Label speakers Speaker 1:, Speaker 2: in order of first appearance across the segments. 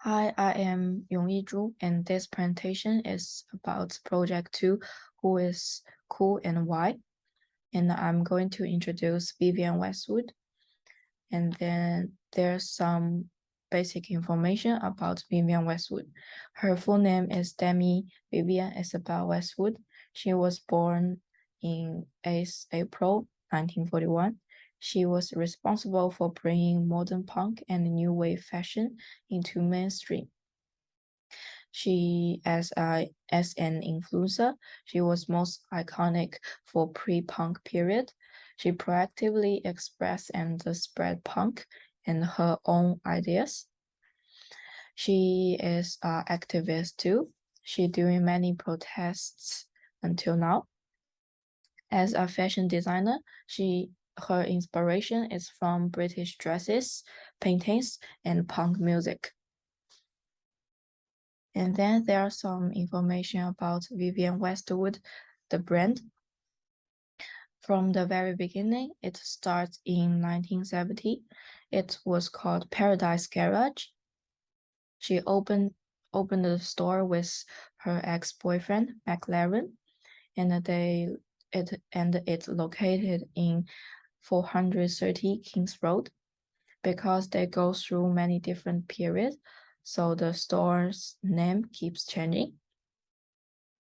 Speaker 1: Hi, I am Yongyi Zhu, and this presentation is about Project 2, who is cool and why. And I'm going to introduce Vivienne Westwood. And then there's some basic information about Vivienne Westwood. Her full name is Demi Vivienne Isabel Westwood. She was born in April 1941. She was responsible for bringing modern punk and new wave fashion into mainstream. As an influencer, she was most iconic for pre-punk period. She proactively expressed and spread punk and her own ideas. She is an activist too. She doing many protests until now. As a fashion designer, her inspiration is from British dresses, paintings, and punk music. And then there's some information about Vivienne Westwood, the brand. From the very beginning, it starts in 1970. It was called Paradise Garage. She opened the store with her ex-boyfriend, McLaren, and it's located in 430 Kings Road. Because they go through many different periods, so the store's name keeps changing.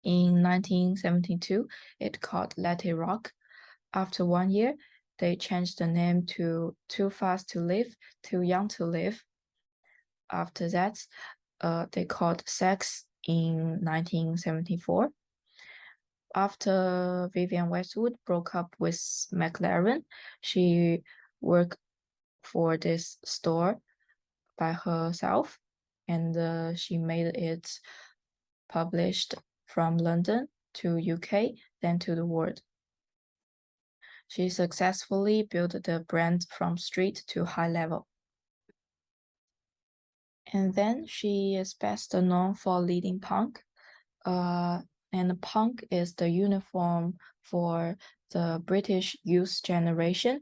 Speaker 1: In 1972, it called Let It Rock. After 1 year, they changed the name to Too Fast to Live, Too Young to Live. After that, they called Sex in 1974. After Vivienne Westwood broke up with McLaren, she worked for this store by herself, and she made it published from London to UK, then to the world. She successfully built the brand from street to high level. And then she is best known for leading punk. And punk is the uniform for the British youth generation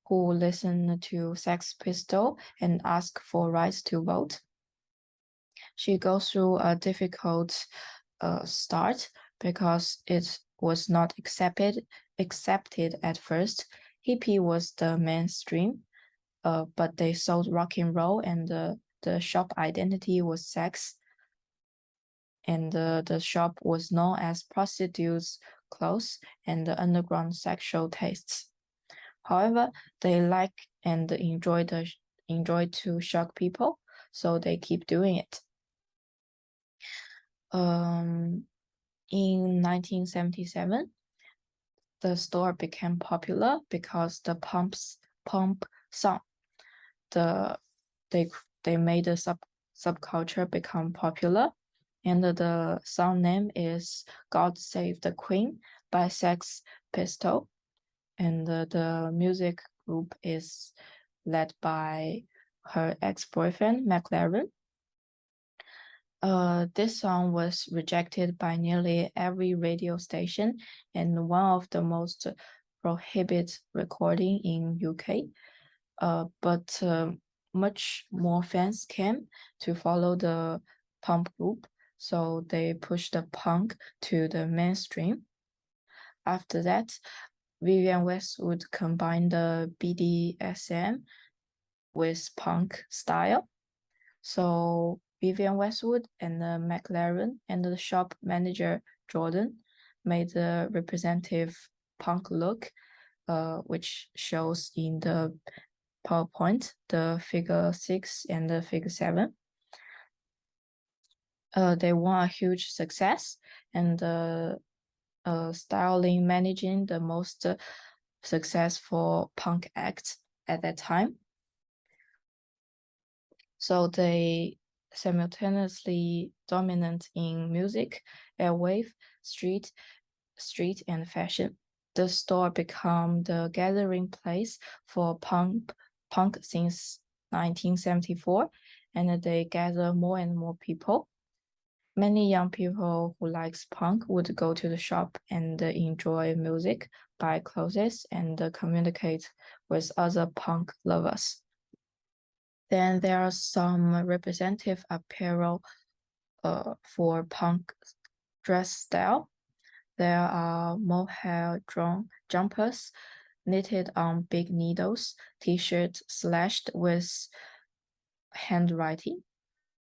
Speaker 1: who listen to Sex Pistols and ask for rights to vote. She goes through a difficult start because it was not accepted at first. Hippie was the mainstream, but they sold rock and roll, and the shop identity was sex. And the shop was known as prostitutes' clothes and the underground sexual tastes. However, they like and enjoy to shock people, so they keep doing it. In 1977, the store became popular because the pump song, they made the subculture become popular, and the song name is "God Save the Queen" by Sex Pistols, and the music group is led by her ex-boyfriend McLaren. This song was rejected by nearly every radio station and one of the most prohibited recording in UK. But much more fans came to follow the punk group, so they pushed the punk to the mainstream. After that, Vivienne Westwood combined the BDSM with punk style. So Vivienne Westwood and McLaren and the shop manager Jordan made the representative punk look, which shows in the PowerPoint, the figure 6 and the figure 7. They won a huge success, and styling managing the most successful punk act at that time. So they simultaneously dominant in music, airwave, street, and fashion. The store became the gathering place for punk since 1974, and they gather more and more people. Many young people who likes punk would go to the shop and enjoy music, buy clothes, and communicate with other punk lovers. Then there are some representative apparel for punk dress style. There are mohair jumpers knitted on big needles, t-shirts slashed with handwriting,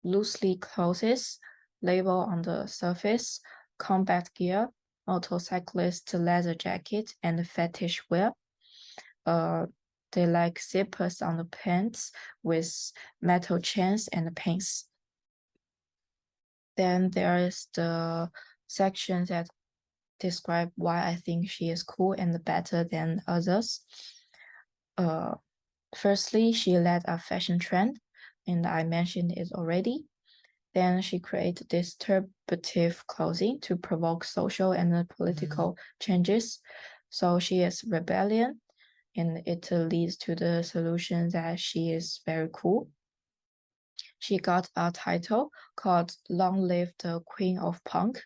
Speaker 1: loosely clothes, label on the surface, combat gear, motorcyclist leather jacket, and fetish wear. They like zippers on the pants with metal chains and pins. Then there is the section that describe why I think she is cool and better than others. Firstly, she led a fashion trend, and I mentioned it already. Then she created disturbative clothing to provoke social and political changes. So she is rebellion, and it leads to the solution that she is very cool. She got a title called Long Live the Queen of Punk.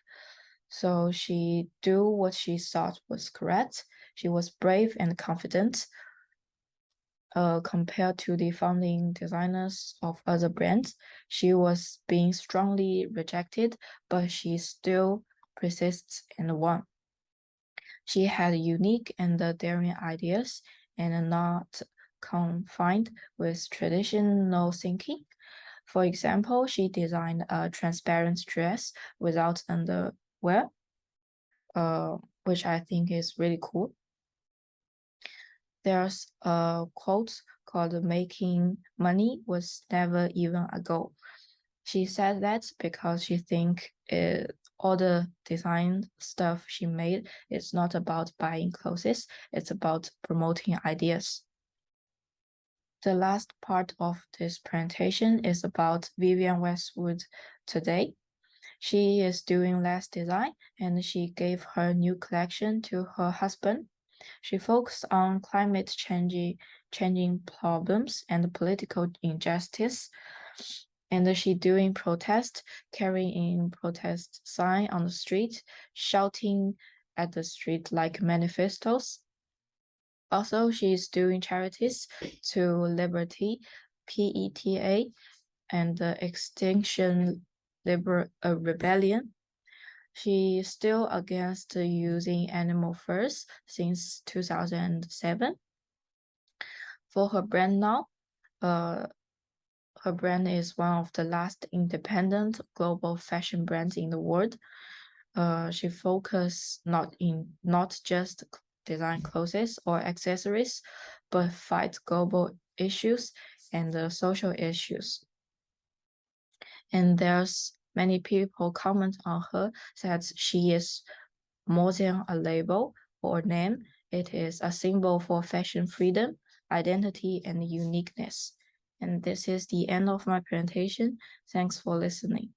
Speaker 1: So she do what she thought was correct. She was brave and confident. Compared to the founding designers of other brands, she was being strongly rejected, but she still persists and won. She had unique and daring ideas and not confined with traditional thinking. For example, she designed a transparent dress without underwear, which I think is really cool. There's a quote called "Making money was never even a goal." She said that because she think all the design stuff she made is not about buying clothes, it's about promoting ideas. The last part of this presentation is about Vivienne Westwood today. She is doing less design, and she gave her new collection to her husband. She focused on climate changing problems and political injustice. And she doing protest, carrying protest sign on the street, shouting at the street like manifestos. Also, she's doing charities to Liberty, PETA, and the Extinction Rebellion. She's still against using animal furs since 2007. For her brand now, her brand is one of the last independent global fashion brands in the world. She focuses not just design clothes or accessories, but fight global issues and social issues. And there's many people comment on her that she is more than a label or name. It is a symbol for fashion freedom, identity, and uniqueness. And this is the end of my presentation. Thanks for listening.